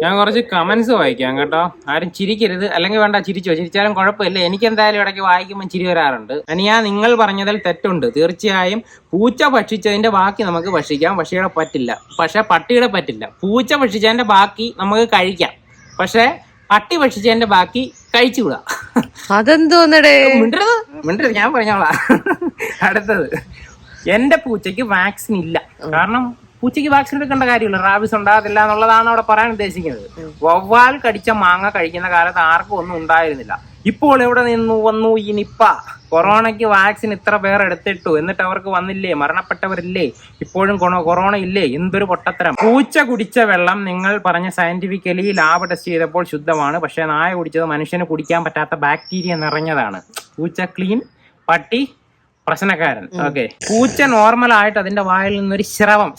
ഞാൻ കുറച്ച് കമന്റ്സ് വായിക്കാം കേട്ടോ. ആരും ചിരിക്കരുത്, അല്ലെങ്കിൽ വേണ്ട ചിരിച്ചോ, ചിരിച്ചാലും കുഴപ്പമില്ല. എനിക്ക് എന്തായാലും ഇടയ്ക്ക് വായിക്കുമ്പോൾ ചിരി വരാറുണ്ട്. അനിയാ, നിങ്ങൾ പറഞ്ഞതിൽ തെറ്റുണ്ട്. തീർച്ചയായും പൂച്ച ഭക്ഷിച്ചതിന്റെ ബാക്കി നമുക്ക് ഭക്ഷിക്കാം, പക്ഷിയുടെ പറ്റില്ല. പക്ഷെ പട്ടിയുടെ പറ്റില്ല. പൂച്ച ഭക്ഷിച്ചതിന്റെ ബാക്കി നമുക്ക് കഴിക്കാം, പക്ഷെ പട്ടി ഭക്ഷിച്ചതിന്റെ ബാക്കി കഴിച്ചുകൂടാ. അതെന്തോന്നടേ? മിണ്ടരുത്, ഞാൻ പറഞ്ഞോളാം. അടുത്തത്, എന്റെ പൂച്ചയ്ക്ക് വാക്സിൻ ഇല്ല. കാരണം പൂച്ചയ്ക്ക് വാക്സിൻ എടുക്കേണ്ട കാര്യമില്ല, റാബിസ് ഉണ്ടാകത്തില്ല എന്നുള്ളതാണ് അവിടെ പറയാൻ ഉദ്ദേശിക്കുന്നത്. വവ്വാൽ കടിച്ച മാങ്ങ കഴിക്കുന്ന കാലത്ത് ആർക്കും ഒന്നും ഉണ്ടായിരുന്നില്ല. ഇപ്പോൾ എവിടെ നിന്നു വന്നു ഈ നിപ്പ? കൊറോണയ്ക്ക് വാക്സിൻ ഇത്ര പേർ എടുത്തിട്ടു, എന്നിട്ട് അവർക്ക് വന്നില്ലേ? മരണപ്പെട്ടവരില്ലേ? ഇപ്പോഴും കൊറോണ ഇല്ലേ? എന്തൊരു പൊട്ടത്തരം. പൂച്ച കുടിച്ച വെള്ളം നിങ്ങൾ പറഞ്ഞ സയന്റിഫിക്കലി ലാബ് ടെസ്റ്റ് ചെയ്തപ്പോൾ ശുദ്ധമാണ്. പക്ഷെ നായ കുടിച്ചത് മനുഷ്യന് കുടിക്കാൻ പറ്റാത്ത ബാക്ടീരിയ നിറഞ്ഞതാണ്. പൂച്ച ക്ലീൻ, പട്ടി പ്രശ്നക്കാരൻ. ഓക്കെ, പൂച്ച നോർമൽ ആയിട്ട് അതിന്റെ വായിൽ നിന്നൊരു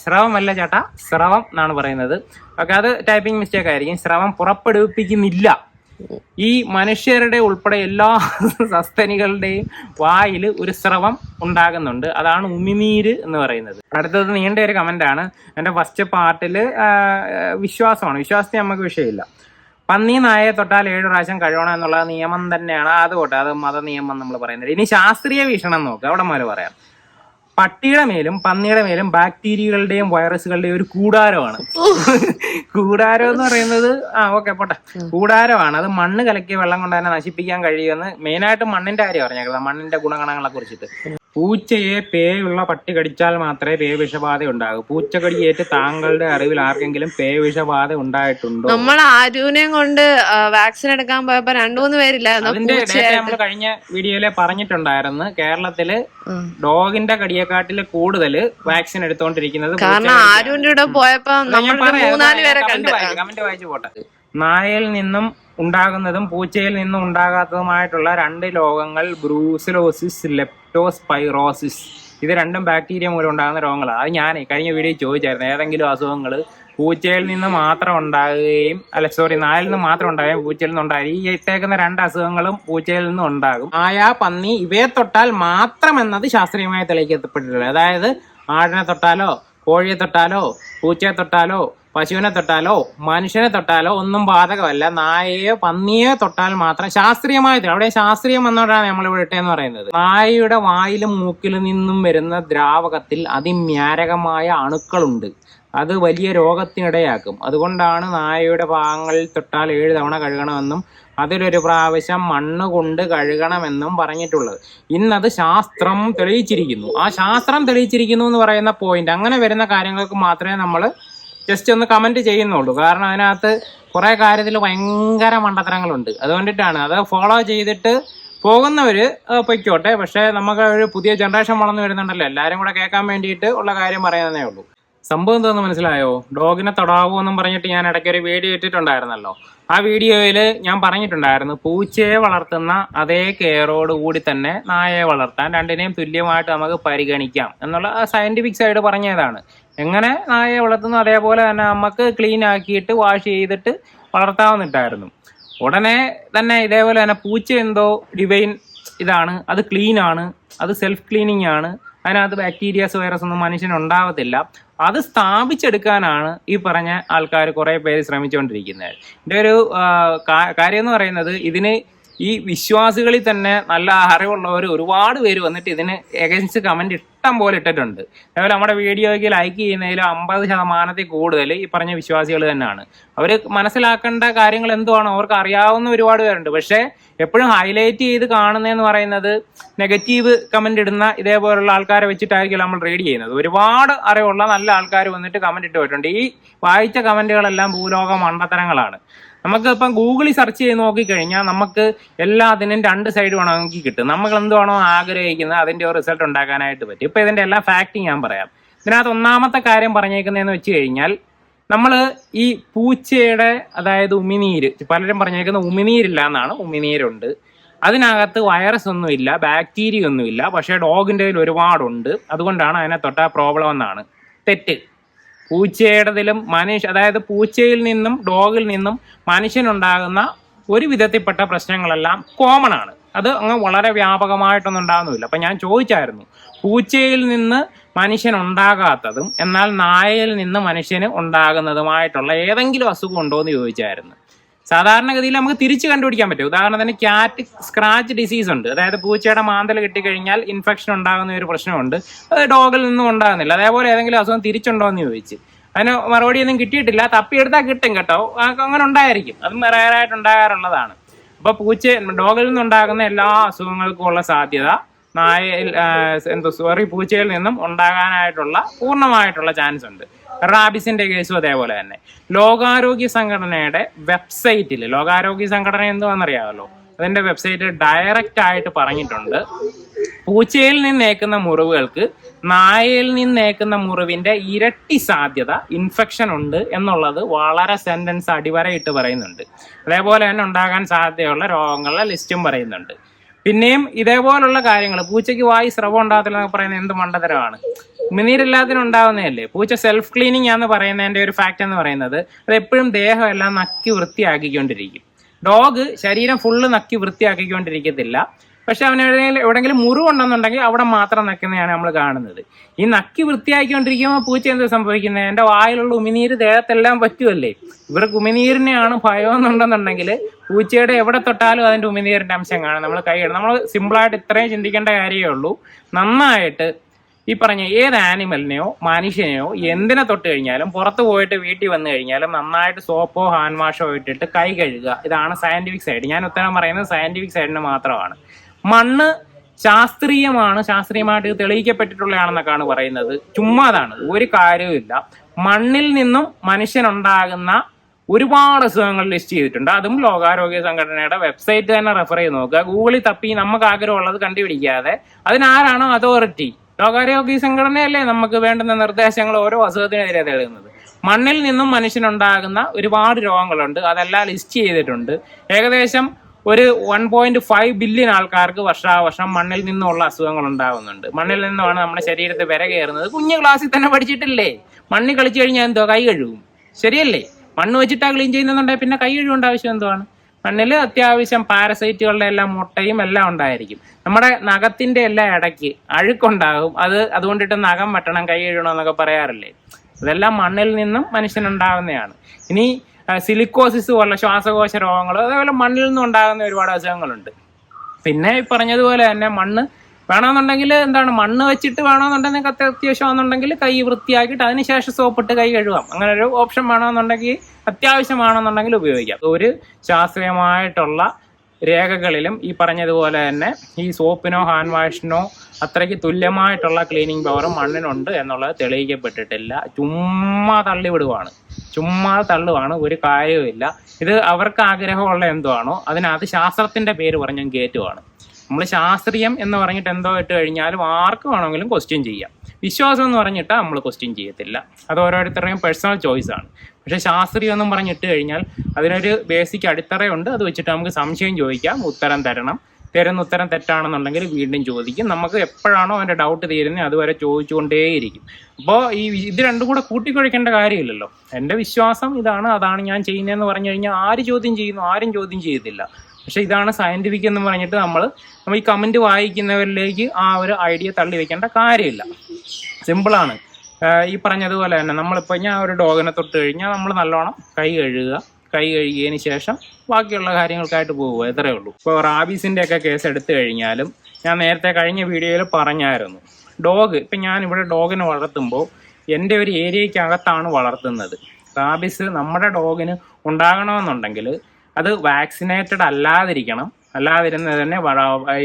സ്രവമല്ല ചേട്ടാ, സ്രവം എന്നാണ് പറയുന്നത്. ഓക്കെ, അത് ടൈപ്പിംഗ് മിസ്റ്റേക്ക് ആയിരിക്കും. സ്രവം പുറപ്പെടുവിപ്പിക്കുന്നില്ല. ഈ മനുഷ്യരുടെ ഉൾപ്പെടെ എല്ലാ സസ്തനികളുടെയും വായിൽ ഒരു സ്രവം ഉണ്ടാകുന്നുണ്ട്. അതാണ് ഉമിനീര് എന്ന് പറയുന്നത്. അടുത്തത് നീണ്ട ഒരു കമന്റ് ആണ്. എൻ്റെ ഫസ്റ്റ് പാർട്ടിൽ വിശ്വാസമാണ്. വിശ്വാസത്തെ നമുക്ക് വിഷയമില്ല. പന്നി നായയെ തൊട്ടാൽ 7 പ്രാവശ്യം കഴുകണം എന്നുള്ള നിയമം തന്നെയാണ്. അത് പോട്ടെ, അത് മത നിയമം നമ്മൾ പറയുന്നത്. ഇനി ശാസ്ത്രീയ വീക്ഷണം നോക്കുക, അവിടെ മുതൽ പറയാം. പട്ടിയുടെ മേലും പന്നിയുടെ മേലും ബാക്ടീരിയകളുടെയും വൈറസുകളുടെയും ഒരു കൂടാരമാണ്. കൂടാരം എന്ന് പറയുന്നത് ഓക്കെ പോട്ടെ, കൂടാരമാണ്. അത് മണ്ണ് കലക്കിയ വെള്ളം കൊണ്ട് തന്നെ നശിപ്പിക്കാൻ കഴിയുമെന്ന് മെയിനായിട്ട് മണ്ണിന്റെ കാര്യം പറഞ്ഞേക്കുന്നത്, മണ്ണിന്റെ ഗുണഗണങ്ങളെ കുറിച്ചിട്ട്. പൂച്ചയെ പേയുള്ള പട്ടി കടിച്ചാൽ മാത്രമേ പേവിഷബാധ ഉണ്ടാകൂ. പൂച്ചകടിയേറ്റ് താങ്കളുടെ അറിവിൽ ആർക്കെങ്കിലും പേവിഷബാധ ഉണ്ടായിട്ടുണ്ടോ? നമ്മൾ ആരൂനെയും കൊണ്ട് വാക്സിൻ എടുക്കാൻ പോയപ്പോ 2-3 പേരില്ലായിരുന്നു. അതിന്റെ ഡേറ്റ നമ്മൾ കഴിഞ്ഞ വീഡിയോയിലെ പറഞ്ഞിട്ടുണ്ടായിരുന്നു. കേരളത്തില് ഡോഗിന്റെ കടിയെക്കാട്ടില് കൂടുതൽ വാക്സിൻ എടുത്തോണ്ടിരിക്കുന്നത്. കാരണം ആരൂന്റെ കൂടെ പോയപ്പോ 3-4 പേരെ കമന്റ് വായിച്ചു പോട്ടെ. നായയിൽ നിന്നും ഉണ്ടാകുന്നതും പൂച്ചയിൽ നിന്നും ഉണ്ടാകാത്തതുമായിട്ടുള്ള 2 രോഗങ്ങൾ ബ്രൂസിലോസിസ്, ലെപ്റ്റോസ്പൈറോസിസ്. ഇത് രണ്ടും ബാക്ടീരിയ മൂലം ഉണ്ടാകുന്ന രോഗങ്ങളാണ്. അത് ഞാൻ കഴിഞ്ഞ വീഡിയോയിൽ ചോദിച്ചായിരുന്നു, ഏതെങ്കിലും അസുഖങ്ങൾ പൂച്ചയിൽ നിന്ന് മാത്രം ഉണ്ടാകുകയും നായയിൽ നിന്ന് മാത്രം ഉണ്ടാകുകയും പൂച്ചയിൽ നിന്ന് ഉണ്ടാകും. ഈ ഇട്ടേക്കുന്ന 2 അസുഖങ്ങളും പൂച്ചയിൽ നിന്നും ഉണ്ടാകും. നായ, പന്നി ഇവയെ തൊട്ടാൽ മാത്രം എന്നത് ശാസ്ത്രീയമായി തെളിയിക്കപ്പെട്ടിട്ടുള്ളത്. അതായത് ആടിനെ തൊട്ടാലോ, കോഴിയെ തൊട്ടാലോ, പൂച്ചയെ തൊട്ടാലോ, പശുവിനെ തൊട്ടാലോ, മനുഷ്യനെ തൊട്ടാലോ ഒന്നും ബാധകമല്ല. നായയോ പന്നിയെ തൊട്ടാൽ മാത്രം ശാസ്ത്രീയമായി. അവിടെ ശാസ്ത്രീയം വന്നോണ്ടാണ് നമ്മളിവിടെ ഇട്ടേന്ന് പറയുന്നത്. നായയുടെ വായിലും മൂക്കിലും നിന്നും വരുന്ന ദ്രാവകത്തിൽ അതിമാരകമായ അണുക്കളുണ്ട്. അത് വലിയ രോഗത്തിനിടയാക്കും. അതുകൊണ്ടാണ് നായയുടെ ഭാഗങ്ങളിൽ തൊട്ടാൽ 7 തവണ കഴുകണമെന്നും അതിലൊരു പ്രാവശ്യം മണ്ണ് കൊണ്ട് കഴുകണമെന്നും പറഞ്ഞിട്ടുള്ളത്. ഇന്നത് ശാസ്ത്രം തെളിയിച്ചിരിക്കുന്നു. ആ ശാസ്ത്രം തെളിയിച്ചിരിക്കുന്നു എന്ന് പറയുന്ന പോയിന്റ്, അങ്ങനെ വരുന്ന കാര്യങ്ങൾക്ക് മാത്രമേ നമ്മൾ ജസ്റ്റ് ഒന്ന് കമന്റ് ചെയ്യുന്നുള്ളൂ. കാരണം അതിനകത്ത് കുറെ കാര്യത്തിൽ ഭയങ്കര മണ്ടത്തരങ്ങളുണ്ട്. അതുകൊണ്ടിട്ടാണ്. അത് ഫോളോ ചെയ്തിട്ട് പോകുന്നവര് പൊയ്ക്കോട്ടെ. പക്ഷെ നമുക്ക് ഒരു പുതിയ ജനറേഷൻ വളർന്നു വരുന്നുണ്ടല്ലോ, എല്ലാരും കൂടെ കേൾക്കാൻ വേണ്ടിയിട്ട് ഉള്ള കാര്യം പറയുന്നതേ ഉള്ളൂ. സംഭവം എന്താണെന്ന് മനസ്സിലായോ? ഡോഗിനെ തൊടാവൂ എന്നും പറഞ്ഞിട്ട് ഞാൻ ഇടയ്ക്കൊരു വീഡിയോ ഇട്ടിട്ടുണ്ടായിരുന്നല്ലോ. ആ വീഡിയോയിൽ ഞാൻ പറഞ്ഞിട്ടുണ്ടായിരുന്നു, പൂച്ചയെ വളർത്തുന്ന അതേ കെയറോട് കൂടി തന്നെ നായയെ വളർത്താൻ, രണ്ടിനെയും തുല്യമായിട്ട് നമുക്ക് പരിഗണിക്കാം എന്നുള്ള സയന്റിഫിക് സൈഡ് പറഞ്ഞതാണ്. എങ്ങനെ നായയെ വളർത്തുന്നു അതേപോലെ തന്നെ നമുക്ക് ക്ലീൻ ആക്കിയിട്ട് വാഷ് ചെയ്തിട്ട് വളർത്താവുന്നിട്ടായിരുന്നു. ഉടനെ തന്നെ ഇതേപോലെ തന്നെ പൂച്ച എന്തോ ഡിവൈൻ ഇതാണ്, അത് ക്ലീൻ ആണ്, അത് സെൽഫ് ക്ലീനിങ് ആണ്, അതിനകത്ത് ബാക്ടീരിയാസ് വൈറസ് ഒന്നും മനുഷ്യനുണ്ടാവത്തില്ല. അത് സ്ഥാപിച്ചെടുക്കാനാണ് ഈ പറഞ്ഞ ആൾക്കാർ കുറേ പേര് ശ്രമിച്ചുകൊണ്ടിരിക്കുന്നത്. ഇതിൻ്റെ ഒരു കാര്യം എന്ന് പറയുന്നത്, ഇതിന് ഈ വിശ്വാസികളിൽ തന്നെ നല്ല അറിവുള്ളവർ ഒരുപാട് പേര് വന്നിട്ട് ഇതിന് എഗൻസ്റ്റ് കമന്റ് ഇഷ്ടം പോലെ ഇട്ടിട്ടുണ്ട്. അതേപോലെ നമ്മുടെ വീഡിയോയ്ക്ക് ലൈക്ക് ചെയ്യുന്നതിൽ 50% കൂടുതൽ ഈ പറഞ്ഞ വിശ്വാസികൾ തന്നെയാണ്. അവർ മനസ്സിലാക്കേണ്ട കാര്യങ്ങൾ എന്തുവാണോ അവർക്ക് അറിയാവുന്ന ഒരുപാട് പേരുണ്ട്. പക്ഷേ എപ്പോഴും ഹൈലൈറ്റ് ചെയ്ത് കാണുന്നതെന്ന് പറയുന്നത് നെഗറ്റീവ് കമന്റ് ഇടുന്ന ഇതേപോലുള്ള ആൾക്കാരെ വെച്ചിട്ടായിരിക്കും നമ്മൾ റീഡ് ചെയ്യുന്നത്. ഒരുപാട് അറിവുള്ള നല്ല ആൾക്കാർ വന്നിട്ട് കമന്റ് ഇട്ട് പോയിട്ടുണ്ട്. ഈ വായിച്ച കമന്റുകളെല്ലാം ഭൂലോക മണ്ടത്തരങ്ങളാണ്. നമുക്ക് ഇപ്പം ഗൂഗിളിൽ സെർച്ച് ചെയ്ത് നോക്കിക്കഴിഞ്ഞാൽ നമുക്ക് എല്ലാത്തിനും 2 സൈഡ് വേണമെങ്കിൽ കിട്ടും. നമ്മൾ എന്തുവാണോ ആഗ്രഹിക്കുന്നത് അതിൻ്റെ ഒരു റിസൾട്ട് ഉണ്ടാക്കാനായിട്ട് പറ്റും. ഇപ്പം ഇതിൻ്റെ എല്ലാ ഫാക്റ്റും ഞാൻ പറയാം. ഇതിനകത്ത് ഒന്നാമത്തെ കാര്യം പറഞ്ഞേക്കുന്നതെന്ന് വെച്ച് കഴിഞ്ഞാൽ, നമ്മൾ ഈ പൂച്ചയുടെ അതായത് ഉമിനീര്, പലരും പറഞ്ഞേക്കുന്ന ഉമിനീരില്ല എന്നാണ്. ഉമിനീരുണ്ട്, അതിനകത്ത് വൈറസ് ഒന്നുമില്ല, ബാക്ടീരിയ ഒന്നുമില്ല. പക്ഷേ ഡോഗിൻ്റെ കയ്യിൽ ഒരുപാടുണ്ട്. അതുകൊണ്ടാണ് അതിനെ തൊട്ട പ്രോബ്ലം എന്നാണ്. തെറ്റ്. പൂച്ചയുടേതിലും അതായത് പൂച്ചയിൽ നിന്നും ഡോഗിൽ നിന്നും മനുഷ്യനുണ്ടാകുന്ന ഒരു വിധത്തിൽപ്പെട്ട പ്രശ്നങ്ങളെല്ലാം കോമൺ ആണ്. അത് അങ്ങ് വളരെ വ്യാപകമായിട്ടൊന്നും ഉണ്ടാകുന്നില്ല. അപ്പം ഞാൻ ചോദിച്ചായിരുന്നു, പൂച്ചയിൽ നിന്ന് മനുഷ്യൻ ഉണ്ടാകാത്തതും എന്നാൽ നായയിൽ നിന്ന് മനുഷ്യന് ഉണ്ടാകുന്നതുമായിട്ടുള്ള ഏതെങ്കിലും അസുഖം ഉണ്ടോ എന്ന് ചോദിച്ചായിരുന്നു. സാധാരണഗതിയിൽ നമുക്ക് തിരിച്ച് കണ്ടുപിടിക്കാൻ പറ്റും. ഉദാഹരണത്തിന് ക്യാറ്റ് സ്ക്രാച്ച് ഡിസീസ് ഉണ്ട്, അതായത് പൂച്ചയുടെ മാന്തൽ കിട്ടിക്കഴിഞ്ഞാൽ ഇൻഫെക്ഷൻ ഉണ്ടാകുന്ന ഒരു പ്രശ്നമുണ്ട്. അത് ഡോഗിൽ നിന്നും ഉണ്ടാകുന്നില്ല. അതേപോലെ ഏതെങ്കിലും അസുഖം തിരിച്ചുണ്ടോ എന്ന് ചോദിച്ച് അതിന് മറുപടി ഒന്നും കിട്ടിയിട്ടില്ല. തപ്പിയെടുത്താൽ കിട്ടും കേട്ടോ, അങ്ങനെ ഉണ്ടായിരിക്കും, അതും റയറായിട്ട് ഉണ്ടാകാറുള്ളതാണ്. അപ്പോൾ ഡോഗിൽ നിന്നുണ്ടാകുന്ന എല്ലാ അസുഖങ്ങൾക്കും ഉള്ള സാധ്യത പൂച്ചയിൽ നിന്നും ഉണ്ടാകാനായിട്ടുള്ള പൂർണ്ണമായിട്ടുള്ള ചാൻസ് ഉണ്ട്. റാബിസിന്റെ കേസും അതേപോലെ തന്നെ. ലോകാരോഗ്യ സംഘടനയുടെ വെബ്സൈറ്റിൽ, ലോകാരോഗ്യ സംഘടന എന്തുവാണെന്നറിയാമല്ലോ, അതിന്റെ വെബ്സൈറ്റിൽ ഡയറക്റ്റ് ആയിട്ട് പറഞ്ഞിട്ടുണ്ട്, പൂച്ചയിൽ നിന്നേക്കുന്ന മുറിവുകൾക്ക് നായയിൽ നിന്നേക്കുന്ന മുറിവിന്റെ ഇരട്ടി സാധ്യത ഇൻഫെക്ഷൻ ഉണ്ട് എന്നുള്ളത് വളരെ സെന്റൻസ് അടിവരയിട്ട് പറയുന്നുണ്ട്. അതേപോലെ തന്നെ ഉണ്ടാകാൻ സാധ്യതയുള്ള രോഗങ്ങളുടെ ലിസ്റ്റും പറയുന്നുണ്ട്. പിന്നെയും ഇതേപോലുള്ള കാര്യങ്ങൾ, പൂച്ചയ്ക്ക് വായി സ്രവം ഉണ്ടാകത്തില്ല എന്നൊക്കെ പറയുന്നത് എന്ത് മണ്ടത്തരമാണ്. ഉമിനീരില്ലാത്തിനുണ്ടാവുന്നതല്ലേ. പൂച്ച സെൽഫ് ക്ലീനിങ് ആണെന്ന് പറയുന്നതിന്റെ ഒരു ഫാക്ട് എന്ന് പറയുന്നത് അത് എപ്പോഴും ദേഹം എല്ലാം നക്കി വൃത്തിയാക്കിക്കൊണ്ടിരിക്കും. ഡോഗ് ശരീരം ഫുള്ള് നക്കി വൃത്തിയാക്കിക്കൊണ്ടിരിക്കത്തില്ല. പക്ഷെ അവന് എവിടെയെങ്കിലും മുറിവുണ്ടെന്നുണ്ടെങ്കിൽ അവിടെ മാത്രം നക്കുന്നതാണ് നമ്മൾ കാണുന്നത്. ഈ നക്കി വൃത്തിയാക്കിക്കൊണ്ടിരിക്കുമ്പോൾ പൂച്ച എന്ത് സംഭവിക്കുന്നത്, എൻ്റെ വായിലുള്ള ഉമിനീര് ദേഹത്തെല്ലാം പറ്റുമല്ലേ. ഇവർക്ക് ഉമിനീരിനെയാണ് ഭയം എന്നുണ്ടെന്നുണ്ടെങ്കിൽ പൂച്ചയുടെ എവിടെ തൊട്ടാലും അതിൻ്റെ ഉമിനീരിൻ്റെ അംശം കാണും. നമ്മൾ കൈയിടും. നമ്മൾ സിമ്പിളായിട്ട് ഇത്രയും ചിന്തിക്കേണ്ട കാര്യമേ ഉള്ളൂ. നന്നായിട്ട് ഈ പറഞ്ഞ ഏത് ആനിമലിനെയോ മനുഷ്യനെയോ എന്തിനെ തൊട്ട് കഴിഞ്ഞാലും പുറത്ത് പോയിട്ട് വീട്ടിൽ വന്നു കഴിഞ്ഞാലും നന്നായിട്ട് സോപ്പോ ഹാൻഡ് വാഷോ ഇട്ടിട്ട് കൈ കഴുകുക. ഇതാണ് സയന്റിഫിക് സൈഡ്. ഞാൻ ഉത്തരം പറയുന്നത് സയന്റിഫിക് സൈഡിന് മാത്രമാണ്. മണ്ണ് ശാസ്ത്രീയമായിട്ട് തെളിയിക്കപ്പെട്ടിട്ടുള്ളതാണെന്നൊക്കെയാണ് പറയുന്നത്. ചുമ്മാതാണ്, ഒരു കാര്യവുമില്ല. മണ്ണിൽ നിന്നും മനുഷ്യനുണ്ടാകുന്ന ഒരുപാട് അസുഖങ്ങൾ ലിസ്റ്റ് ചെയ്തിട്ടുണ്ട്. അതും ലോകാരോഗ്യ സംഘടനയുടെ വെബ്സൈറ്റ് തന്നെ റെഫർ ചെയ്ത് നോക്കുക. ഗൂഗിളിൽ തപ്പി നമുക്ക് ആഗ്രഹമുള്ളത് കണ്ടുപിടിക്കാതെ അതിനാരാണോ അതോറിറ്റി, ലോകാരോഗ്യ സംഘടനയല്ലേ നമുക്ക് വേണ്ടുന്ന നിർദ്ദേശങ്ങൾ ഓരോ അസുഖത്തിനെതിരെ തേടുന്നത്. മണ്ണിൽ നിന്നും മനുഷ്യനുണ്ടാകുന്ന ഒരുപാട് രോഗങ്ങളുണ്ട്, അതെല്ലാം ലിസ്റ്റ് ചെയ്തിട്ടുണ്ട്. ഏകദേശം ഒരു 1.5 ബില്യൺ ആൾക്കാർക്ക് വർഷാവർഷം മണ്ണിൽ നിന്നുള്ള അസുഖങ്ങൾ ഉണ്ടാകുന്നുണ്ട്. മണ്ണിൽ നിന്നുമാണ് നമ്മുടെ ശരീരത്തിൽ വിര കയറുന്നത്. കുഞ്ഞു ക്ലാസ്സിൽ തന്നെ പഠിച്ചിട്ടില്ലേ, മണ്ണിൽ കളിച്ചു കഴിഞ്ഞാൽ എന്തോ കൈ കഴുകും, ശരിയല്ലേ? മണ്ണ് വെച്ചിട്ടാ ക്ലീൻ ചെയ്യുന്നുണ്ടെങ്കിൽ പിന്നെ കൈ കഴുകേണ്ട ആവശ്യം എന്തുവാണ്? മണ്ണിൽ അത്യാവശ്യം പാരസൈറ്റുകളുടെ എല്ലാം മുട്ടയും എല്ലാം ഉണ്ടായിരിക്കും. നമ്മുടെ നഖത്തിന്റെ എല്ലാം ഇടയ്ക്ക് അഴുക്കുണ്ടാകും. അതുകൊണ്ടിട്ട് നഖം വെട്ടണം, കൈ കഴുകണമെന്നൊക്കെ പറയാറില്ലേ. അതെല്ലാം മണ്ണിൽ നിന്നും മനുഷ്യനുണ്ടാകുന്നതാണ്. ഇനി സിലിക്കോസിസ് പോലുള്ള ശ്വാസകോശ രോഗങ്ങൾ, അതേപോലെ മണ്ണിൽ നിന്നും ഉണ്ടാകുന്ന ഒരുപാട് അസുഖങ്ങളുണ്ട്. പിന്നെ ഈ പറഞ്ഞതുപോലെ തന്നെ മണ്ണ് വേണമെന്നുണ്ടെങ്കിൽ മണ്ണ് വെച്ചിട്ട് വേണമെന്നുണ്ടെങ്കിൽ അത്യാവശ്യമാണെന്നുണ്ടെങ്കിൽ കൈ വൃത്തിയാക്കിയിട്ട് അതിനുശേഷം സോപ്പിട്ട് കൈ കഴുകാം. അങ്ങനെ ഒരു ഓപ്ഷൻ വേണമെന്നുണ്ടെങ്കിൽ, അത്യാവശ്യമാണെന്നുണ്ടെങ്കിൽ ഉപയോഗിക്കാം. ഒരു ശാസ്ത്രീയമായിട്ടുള്ള രേഖകളിലും ഈ പറഞ്ഞതുപോലെ തന്നെ ഈ സോപ്പിനോ ഹാൻഡ് വാഷിനോ അത്രയ്ക്ക് തുല്യമായിട്ടുള്ള ക്ലീനിങ് പവർ മണ്ണിനുണ്ട് എന്നുള്ളത് തെളിയിക്കപ്പെട്ടിട്ടില്ല. ചുമ്മാ തള്ളുവാണ്, ഒരു കാര്യവുമില്ല. ഇത് അവർക്ക് ആഗ്രഹമുള്ള എന്തുവാണോ അതിനകത്ത് ശാസ്ത്രത്തിന്റെ പേര് പറഞ്ഞാൽ കയറ്റുവാണ്. നമ്മൾ ശാസ്ത്രീയം എന്ന് പറഞ്ഞിട്ട് എന്തോ ഇട്ട് കഴിഞ്ഞാലും ആർക്ക് വേണമെങ്കിലും ക്വസ്റ്റ്യൻ ചെയ്യാം. വിശ്വാസം എന്ന് പറഞ്ഞിട്ട് നമ്മൾ ക്വസ്റ്റ്യൻ ചെയ്യത്തില്ല. അത് ഓരോരുത്തരുടെയും പേഴ്സണൽ ചോയ്സാണ്. പക്ഷേ ശാസ്ത്രീയം എന്നും പറഞ്ഞിട്ട് കഴിഞ്ഞാൽ അതിനൊരു ബേസിക് അടിത്തറയുണ്ട്. അത് വെച്ചിട്ട് നമുക്ക് സംശയം ചോദിക്കാം, ഉത്തരം തരുന്ന ഉത്തരം തെറ്റാണെന്നുണ്ടെങ്കിൽ വീണ്ടും ചോദിക്കും. നമുക്ക് എപ്പോഴാണോ അതിൻ്റെ ഡൗട്ട് തീരുന്നത് അതുവരെ ചോദിച്ചുകൊണ്ടേയിരിക്കും. അപ്പോൾ ഇത് രണ്ടും കൂടെ കൂട്ടിക്കുഴയ്ക്കേണ്ട കാര്യമില്ലല്ലോ. എൻ്റെ വിശ്വാസം ഇതാണ്, അതാണ് ഞാൻ ചെയ്യുന്നതെന്ന് പറഞ്ഞു കഴിഞ്ഞാൽ ആരും ചോദ്യം ചെയ്യത്തില്ല. പക്ഷെ ഇതാണ് സയന്റിഫിക് എന്ന് പറഞ്ഞിട്ട് നമ്മൾ ഈ കമന്റ് വായിക്കുന്നവരിലേക്ക് ആ ഒരു ഐഡിയ തള്ളി വെക്കേണ്ട കാര്യമില്ല. സിമ്പിളാണ്. ഈ പറഞ്ഞതുപോലെ തന്നെ നമ്മളിപ്പോൾ ഞാൻ ഒരു ഡോഗിനെ തൊട്ട് കഴിഞ്ഞാൽ നമ്മൾ നല്ലോണം കൈ കഴുകിയതിന് ശേഷം ബാക്കിയുള്ള കാര്യങ്ങൾക്കായിട്ട് പോകുക, ഇത്രയേ ഉള്ളൂ. ഇപ്പോൾ റാബീസിൻ്റെ ഒക്കെ കേസ് എടുത്തു കഴിഞ്ഞാലും ഞാൻ നേരത്തെ കഴിഞ്ഞ വീഡിയോയിൽ പറഞ്ഞായിരുന്നു, ഇപ്പം ഞാനിവിടെ ഡോഗിനെ വളർത്തുമ്പോൾ എൻ്റെ ഒരു ഏരിയയ്ക്കകത്താണ് വളർത്തുന്നത്. റാബീസ് നമ്മുടെ ഡോഗിന് ഉണ്ടാകണമെന്നുണ്ടെങ്കിൽ അത് വാക്സിനേറ്റഡ് അല്ലാതിരുന്നത് തന്നെ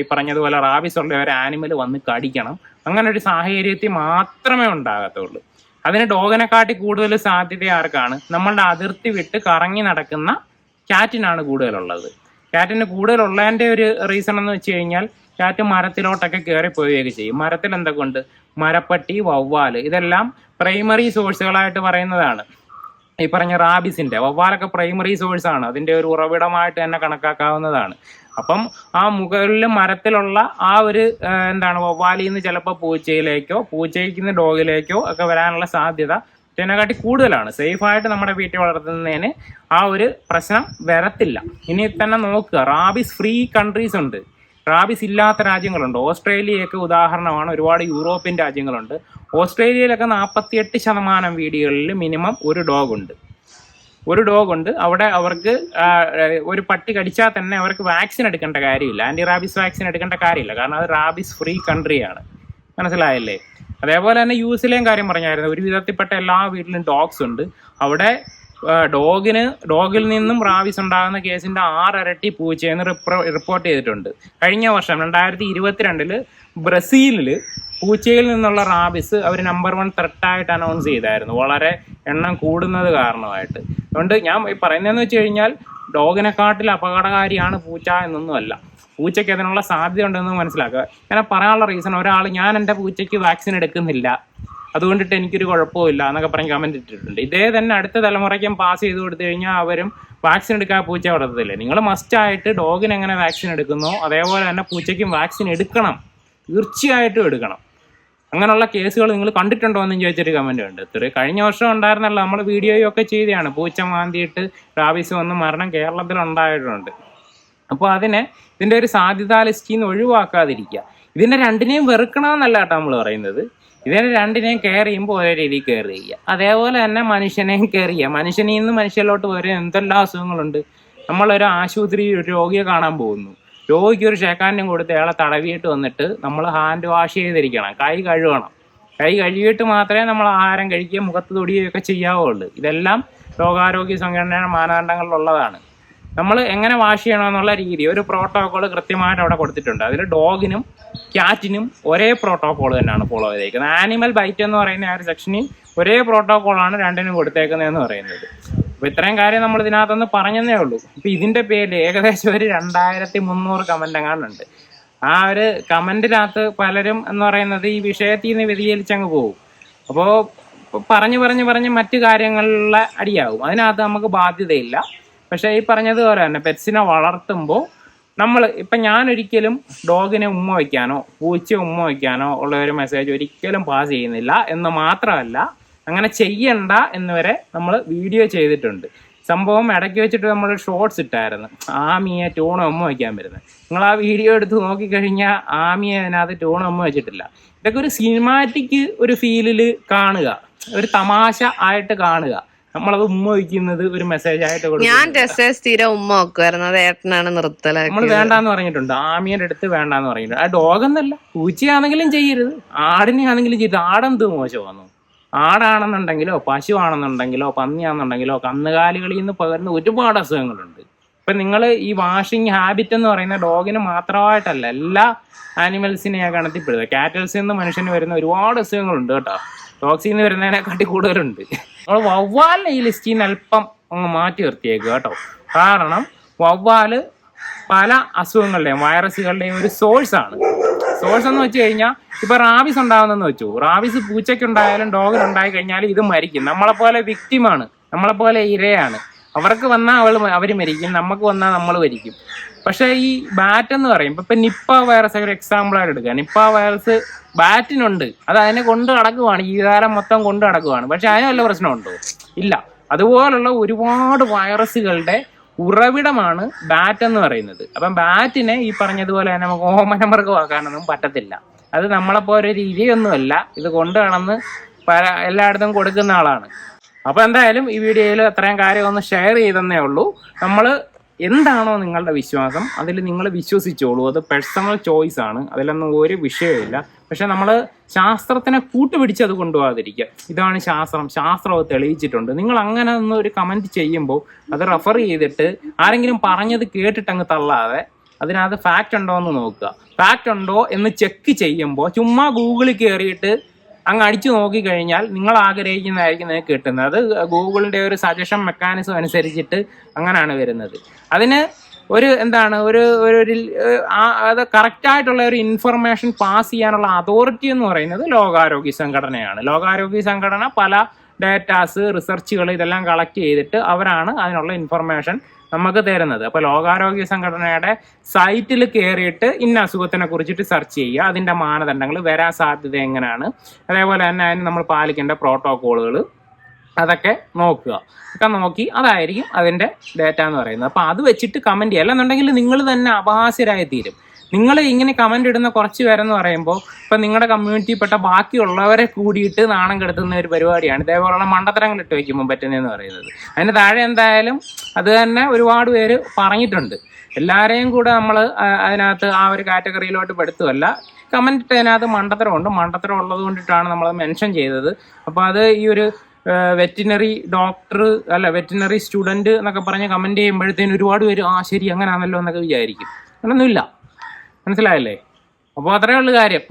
ഈ പറഞ്ഞതുപോലെ റാബീസ് ഉള്ള ഒരു ആനിമൽ വന്ന് കടിക്കണം. അങ്ങനെ ഒരു സാഹചര്യത്തിൽ മാത്രമേ ഉണ്ടാകത്തുള്ളൂ. അതിന് ഡോഗിനെക്കാട്ടി കൂടുതൽ സാധ്യത ആർക്കാണ്? നമ്മളുടെ അതിർത്തി വിട്ട് കറങ്ങി നടക്കുന്ന ക്യാറ്റിനാണ് കൂടുതലുള്ളത്. ക്യാറ്റിന് കൂടുതലുള്ളതിൻ്റെ ഒരു റീസൺ എന്ന് വെച്ച് കഴിഞ്ഞാൽ ക്യാറ്റ് മരത്തിലോട്ടൊക്കെ കയറിപ്പോവുകയൊക്കെ ചെയ്യും. മരത്തിൽ എന്തൊക്കെ ഉണ്ട്? മരപ്പട്ടി, വവ്വാല്, ഇതെല്ലാം പ്രൈമറി സോഴ്സുകളായിട്ട് പറയുന്നതാണ്. ഈ പറഞ്ഞ റാബീസിന്റെ വവ്വാലൊക്കെ പ്രൈമറി സോഴ്സാണ്, അതിൻ്റെ ഒരു ഉറവിടമായിട്ട് തന്നെ കണക്കാക്കാവുന്നതാണ്. അപ്പം ആ മുകളിൽ മരത്തിലുള്ള ആ ഒരു വവ്വാലിൽ നിന്ന് ചിലപ്പോൾ പൂച്ചയിൽ നിന്ന് ഡോഗിലേക്കോ ഒക്കെ വരാനുള്ള സാധ്യത ഇതിനെക്കാട്ടി കൂടുതലാണ്. സേഫായിട്ട് നമ്മുടെ വീട്ടിൽ വളർത്തുന്നതിന് ആ ഒരു പ്രശ്നം വരത്തില്ല. ഇനി തന്നെ നോക്കുക, റാബീസ് ഫ്രീ കൺട്രീസ് ഉണ്ട്. റാബിസ് ഇല്ലാത്ത രാജ്യങ്ങളുണ്ട്. ഓസ്ട്രേലിയയൊക്കെ ഉദാഹരണമാണ്. ഒരുപാട് യൂറോപ്യൻ രാജ്യങ്ങളുണ്ട്. ഓസ്ട്രേലിയയിലൊക്കെ 48% വീടുകളിൽ മിനിമം ഒരു ഡോഗ് ഉണ്ട്. അവിടെ അവർക്ക് ഒരു പട്ടി കടിച്ചാൽ തന്നെ അവർക്ക് വാക്സിൻ എടുക്കേണ്ട കാര്യമില്ല, ആൻറ്റി റാബിസ് വാക്സിൻ എടുക്കേണ്ട കാര്യമില്ല. കാരണം അത് റാബിസ് ഫ്രീ കൺട്രിയാണ്. മനസ്സിലായല്ലേ? അതേപോലെ തന്നെ യുഎസിലെയും കാര്യം പറഞ്ഞായിരുന്നു. ഒരു വിധത്തിൽപ്പെട്ട എല്ലാ വീട്ടിലും ഡോഗ്സ് ഉണ്ട്. അവിടെ ഡോഗിൽ നിന്നും റാബിസ് ഉണ്ടാകുന്ന കേസിന്റെ 6 ഇരട്ടി പൂച്ചയെന്ന് റിപ്പോർട്ട് ചെയ്തിട്ടുണ്ട്. കഴിഞ്ഞ വർഷം 2022 ബ്രസീലിൽ പൂച്ചയിൽ നിന്നുള്ള റാബിസ് അവർ നമ്പർ 1 ത്രെട്ടായിട്ട് അനൗൺസ് ചെയ്തായിരുന്നു, വളരെ എണ്ണം കൂടുന്നത് കാരണമായിട്ട്. അതുകൊണ്ട് ഞാൻ പറയുന്നതെന്ന് വെച്ച് കഴിഞ്ഞാൽ ഡോഗിനെക്കാട്ടിൽ അപകടകാരിയാണ് പൂച്ച എന്നൊന്നുമല്ല. പൂച്ചയ്ക്ക് അതിനുള്ള സാധ്യത ഉണ്ടെന്ന് മനസ്സിലാക്കുക. ഞാൻ പറയാനുള്ള റീസൺ, ഒരാൾ ഞാൻ എൻ്റെ പൂച്ചയ്ക്ക് വാക്സിൻ എടുക്കുന്നില്ല, അതുകൊണ്ടിട്ട് എനിക്കൊരു കുഴപ്പമില്ല എന്നൊക്കെ പറഞ്ഞ് കമൻറ്റ് ഇട്ടിട്ടുണ്ട്. ഇതേ തന്നെ അടുത്ത തലമുറയ്ക്കും പാസ് ചെയ്ത് കൊടുത്തു കഴിഞ്ഞാൽ അവരും വാക്സിൻ എടുക്കാൻ പൂച്ച വളർത്തത്തില്ലേ. നിങ്ങൾ മസ്റ്റായിട്ട് ഡോഗിന് എങ്ങനെ വാക്സിൻ എടുക്കുന്നോ അതേപോലെ തന്നെ പൂച്ചയ്ക്കും വാക്സിൻ എടുക്കണം, തീർച്ചയായിട്ടും എടുക്കണം. അങ്ങനെയുള്ള കേസുകൾ നിങ്ങൾ കണ്ടിട്ടുണ്ടോ എന്നും ചോദിച്ചൊരു കമൻറ്റ് ഉണ്ട്. കഴിഞ്ഞ വർഷം ഉണ്ടായിരുന്നല്ലോ, നമ്മൾ വീഡിയോയൊക്കെ ചെയ്തതാണ്. പൂച്ച മാന്തിയിട്ട് റാബിസ് വന്ന് മരണം കേരളത്തിൽ ഉണ്ടായിട്ടുണ്ട്. അപ്പോൾ ഇതിൻ്റെ ഒരു സാധ്യതാ ലിസ്റ്റിൽ നിന്ന് ഒഴിവാക്കാതിരിക്കുക. ഇതിനെ രണ്ടിനെയും വെറുക്കണമെന്നല്ല കേട്ടോ നമ്മൾ പറയുന്നത്. ഇതിനെ രണ്ടിനെയും കെയർ ചെയ്യുമ്പോൾ ഒരേ രീതിയിൽ കെയർ ചെയ്യുക. അതേപോലെ തന്നെ മനുഷ്യനെയും കെയർ ചെയ്യുക. മനുഷ്യനിൽ നിന്ന് മനുഷ്യരിലോട്ട് വരെ എന്തെല്ലാം അസുഖങ്ങളുണ്ട്. നമ്മളൊരു ആശുപത്രിയിൽ ഒരു രോഗിയെ കാണാൻ പോകുന്നു, രോഗിക്ക് ഒരു ഷേക്കാനും കൊടുത്ത് അയാളെ തടവിയിട്ട് വന്നിട്ട് നമ്മൾ ഹാൻഡ് വാഷ് ചെയ്തിരിക്കണം, കൈ കഴുകണം. കൈ കഴുകിയിട്ട് മാത്രമേ നമ്മൾ ആഹാരം കഴിക്കുകയും മുഖത്ത് തൊടിയുകയൊക്കെ ചെയ്യാവുള്ളൂ. ഇതെല്ലാം ലോകാരോഗ്യ സംഘടനയുടെ മാനദണ്ഡങ്ങളിലുള്ളതാണ്. നമ്മൾ എങ്ങനെ വാഷ് ചെയ്യണമെന്നുള്ള രീതി, ഒരു പ്രോട്ടോക്കോൾ കൃത്യമായിട്ട് അവിടെ കൊടുത്തിട്ടുണ്ട്. അതിൽ ഡോഗിനും ക്യാറ്റിനും ഒരേ പ്രോട്ടോക്കോൾ തന്നെയാണ് ഫോളോ ചെയ്തേക്കുന്നത്. ആനിമൽ ബൈറ്റ് എന്ന് പറയുന്ന ആ ഒരു സെക്ഷനിൽ ഒരേ പ്രോട്ടോക്കോളാണ് രണ്ടിനും കൊടുത്തേക്കുന്നതെന്ന് പറയുന്നത്. അപ്പോൾ ഇത്രയും കാര്യം നമ്മൾ ഇതിനകത്തൊന്ന് പറഞ്ഞതേ ഉള്ളൂ. ഇപ്പോൾ ഇതിൻ്റെ പേരിൽ ഏകദേശം ഒരു 2300 കമൻ്റ് എങ്ങാണ്ടുണ്ട്. ആ ഒരു കമൻറ്റിനകത്ത് പലരും എന്ന് പറയുന്നത് ഈ വിഷയത്തിൽ നിന്ന് വ്യതിചലിച്ചങ്ങ് പോകും. അപ്പോൾ പറഞ്ഞ് മറ്റു കാര്യങ്ങളിലെ അടിയാവും. അതിനകത്ത് നമുക്ക് ബാധ്യതയില്ല. പക്ഷേ ഈ പറഞ്ഞതുപോലെ തന്നെ പെറ്റ്സിനെ വളർത്തുമ്പോൾ ഇപ്പം ഞാനൊരിക്കലും ഡോഗിനെ ഉമ്മ വയ്ക്കാനോ പൂച്ചയെ ഉമ്മ വയ്ക്കാനോ ഉള്ള ഒരു മെസ്സേജ് ഒരിക്കലും പാസ് ചെയ്യുന്നില്ല എന്ന് മാത്രമല്ല, അങ്ങനെ ചെയ്യണ്ട എന്നുവരെ നമ്മൾ വീഡിയോ ചെയ്തിട്ടുണ്ട്. സംഭവം ഇടയ്ക്ക് വെച്ചിട്ട് നമ്മൾ ഷോർട്സ് ഇട്ടായിരുന്നു, ആമിയെ ട്യൂണ് ഉമ്മ വയ്ക്കാൻ വരുന്നത്. നിങ്ങൾ ആ വീഡിയോ എടുത്ത് നോക്കിക്കഴിഞ്ഞാൽ ആമിയെ അതിനകത്ത് ട്യൂണ് ഉമ്മ വെച്ചിട്ടില്ല. ഇതൊക്കെ ഒരു സിനിമാറ്റിക് ഒരു ഫീലിൽ കാണുക, ഒരു തമാശ ആയിട്ട് കാണുക. നമ്മളത് ഉമ്മ വയ്ക്കുന്നത് ഒരു മെസ്സേജ് ആയിട്ട് ഞാൻ സ്ഥിരം ഉമ്മ വെക്കുമായിരുന്നു, അത് ഏട്ടനാണ് നിർത്തല. നമ്മൾ വേണ്ടാന്ന് പറഞ്ഞിട്ടുണ്ട്, ആമിയുടെ അടുത്ത് വേണ്ടാന്ന് പറഞ്ഞിട്ടുണ്ട്. ആ ഡോഗെന്നല്ല, പൂച്ചയാണെങ്കിലും ചെയ്യരുത്, ആടിനെ ആണെങ്കിലും ചെയ്യരുത്. ആടെന്ത് മോശമാണെന്നു? ആടാണെന്നുണ്ടെങ്കിലോ പശുവാണെന്നുണ്ടെങ്കിലോ പന്നിയാണെന്നുണ്ടെങ്കിലോ കന്നുകാലികളിൽ നിന്ന് പകരുന്ന ഒരുപാട് അസുഖങ്ങളുണ്ട്. ഇപ്പം നിങ്ങൾ ഈ വാഷിംഗ് ഹാബിറ്റ് എന്ന് പറയുന്ന ഡോഗിന് മാത്രമായിട്ടല്ല, എല്ലാ ആനിമൽസിനെയാണ് കണത്തിപ്പെടുന്നത്. കാറ്റൽസിൽ നിന്ന് മനുഷ്യന് വരുന്ന ഒരുപാട് അസുഖങ്ങളുണ്ട് കേട്ടോ. ഡോഗ്സിൽ നിന്ന് വരുന്നതിനെക്കാട്ടി കൂടുതലുണ്ട്. നമ്മൾ വവ്വാലിനെ ഈ ലിസ്റ്റിൽ നിന്ന് അല്പം അങ്ങ് മാറ്റി നിർത്തിയേക്കുക കേട്ടോ. കാരണം വവ്വാല് പല അസുഖങ്ങളുടെയും വൈറസുകളുടെയും ഒരു സോഴ്സ് എന്ന് വെച്ച് കഴിഞ്ഞാൽ ഇപ്പൊ റാബിസ് ഉണ്ടാകുന്നെന്ന് വെച്ചു, റാബിസ് പൂച്ചയ്ക്കുണ്ടായാലും ഡോഗിനുണ്ടായി കഴിഞ്ഞാൽ ഇത് മരിക്കും. നമ്മളെപ്പോലെ വിക്ടിമാണ്, നമ്മളെപ്പോലെ ഇരയാണ്. അവർക്ക് വന്നാൽ അവർ മരിക്കും, നമുക്ക് വന്നാൽ നമ്മൾ മരിക്കും. പക്ഷേ ഈ ബാറ്റ് എന്ന് പറയുമ്പോൾ ഇപ്പം നിപ്പ വൈറസ് ഒരു എക്സാമ്പിളായിട്ട് എടുക്കുക. നിപ്പ വൈറസ് ബാറ്റിനുണ്ട്, അത് അതിനെ കൊണ്ട് നടക്കുവാണ്, ജീവിതകാലം മൊത്തം കൊണ്ട് നടക്കുവാണ്. പക്ഷെ അതിന് വല്ല പ്രശ്നമുണ്ടോ? ഇല്ല. അതുപോലുള്ള ഒരുപാട് വൈറസുകളുടെ ഉറവിടമാണ് ബാറ്റ് എന്ന് പറയുന്നത്. അപ്പം ബാറ്റിനെ ഈ പറഞ്ഞതുപോലെ തന്നെ നമുക്ക് ഓമനമൃഗമാക്കാനൊന്നും പറ്റത്തില്ല. അത് നമ്മളെപ്പോലെ ഒരു രീതിയൊന്നുമല്ല, ഇത് കൊണ്ട് നടന്ന് എല്ലായിടത്തും കൊടുക്കുന്ന ആളാണ്. അപ്പോൾ എന്തായാലും ഈ വീഡിയോയിൽ അത്രയും കാര്യം ഒന്ന് ഷെയർ ചെയ്തെന്നേ ഉള്ളൂ. നമ്മൾ എന്താണോ നിങ്ങളുടെ വിശ്വാസം അതിൽ നിങ്ങൾ വിശ്വസിച്ചോളൂ, അത് പേഴ്സണൽ ചോയ്സ് ആണ്, അതിലൊന്നും ഒരു വിഷയമില്ല. പക്ഷെ നമ്മൾ ശാസ്ത്രത്തിനെ കൂട്ടുപിടിച്ച് അത് കൊണ്ടുപോകാതിരിക്കുക. ഇതാണ് ശാസ്ത്രം അത് തെളിയിച്ചിട്ടുണ്ട്. നിങ്ങൾ അങ്ങനെ ഒന്ന് ഒരു കമൻറ്റ് ചെയ്യുമ്പോൾ അത് റെഫർ ചെയ്തിട്ട് ആരെങ്കിലും പറഞ്ഞത് കേട്ടിട്ട് അങ്ങ് തള്ളാതെ അതിനകത്ത് ഫാക്റ്റ് ഉണ്ടോ എന്ന് നോക്കുക. ഫാക്റ്റ് ഉണ്ടോ എന്ന് ചെക്ക് ചെയ്യുമ്പോൾ ചുമ്മാ ഗൂഗിളിൽ കയറിയിട്ട് അങ്ങ് അടിച്ചു നോക്കിക്കഴിഞ്ഞാൽ നിങ്ങൾ ആഗ്രഹിക്കുന്നതായിരിക്കും നിങ്ങൾക്ക് കിട്ടുന്നത്. അത് ഗൂഗിളിൻ്റെ ഒരു സജഷൻ മെക്കാനിസം അനുസരിച്ചിട്ട് അങ്ങനെയാണ് വരുന്നത്. അതിന് അത് കറക്റ്റായിട്ടുള്ള ഒരു ഇൻഫർമേഷൻ പാസ് ചെയ്യാനുള്ള അതോറിറ്റി എന്ന് പറയുന്നത് ലോകാരോഗ്യ സംഘടനയാണ്. ലോകാരോഗ്യ സംഘടന പല ഡേറ്റാസ്, റിസർച്ചുകൾ ഇതെല്ലാം കളക്ട് ചെയ്തിട്ട് അവരാണ് അതിനുള്ള ഇൻഫർമേഷൻ നമുക്ക് തരുന്നത്. അപ്പോൾ ലോകാരോഗ്യ സംഘടനയുടെ സൈറ്റിൽ കയറിയിട്ട് ഇന്ന അസുഖത്തിനെ കുറിച്ചിട്ട് സെർച്ച് ചെയ്യുക, അതിൻ്റെ മാനദണ്ഡങ്ങൾ, വരാൻ സാധ്യത എങ്ങനെയാണ്, അതേപോലെ തന്നെ അതിന് നമ്മൾ പാലിക്കേണ്ട പ്രോട്ടോക്കോളുകൾ അതൊക്കെ നോക്കുക. ഒക്കെ നോക്കി അതായിരിക്കും അതിൻ്റെ ഡേറ്റ എന്ന് പറയുന്നത്. അപ്പോൾ അത് വെച്ചിട്ട് കമൻറ്റ് ചെയ്യുക. അല്ലെന്നുണ്ടെങ്കിൽ നിങ്ങൾ തന്നെ അപഹാസ്യരായി തീരും. നിങ്ങൾ ഇങ്ങനെ കമന്റ് ഇടുന്ന കുറച്ച് പേരെന്ന് പറയുമ്പോൾ ഇപ്പൊ നിങ്ങളുടെ കമ്മ്യൂണിറ്റിയിൽപ്പെട്ട ബാക്കിയുള്ളവരെ കൂടിയിട്ട് നാണം കെടുത്തുന്ന ഒരു പരിപാടിയാണ് ഇതേപോലുള്ള മണ്ടത്തരങ്ങൾ ഇട്ട് വയ്ക്കുമ്പോൾ പറ്റുന്നതെന്ന് പറയുന്നത്. അതിന് താഴെ എന്തായാലും അത് തന്നെ ഒരുപാട് പേര് പറഞ്ഞിട്ടുണ്ട്. എല്ലാവരെയും കൂടെ നമ്മൾ അതിനകത്ത് ആ ഒരു കാറ്റഗറിയിലോട്ട് പെടുത്തുമല്ല. കമന്റ് ഇട്ടതിനകത്ത് മണ്ടത്തരം ഉള്ളത് കൊണ്ടിട്ടാണ് നമ്മൾ മെൻഷൻ ചെയ്തത്. അപ്പോൾ അത് ഈ ഒരു വെറ്റിനറി ഡോക്ടർ അല്ല വെറ്റിനറി സ്റ്റുഡൻറ്റ് എന്നൊക്കെ പറഞ്ഞ് കമന്റ് ചെയ്യുമ്പോഴത്തേനും ഒരുപാട് പേര് ശരി അങ്ങനെയാണല്ലോ എന്നൊക്കെ വിചാരിക്കും. അങ്ങനൊന്നുമില്ല, മനസ്സിലായല്ലേ? അപ്പോൾ അത്രയേ ഉള്ളൂ കാര്യം.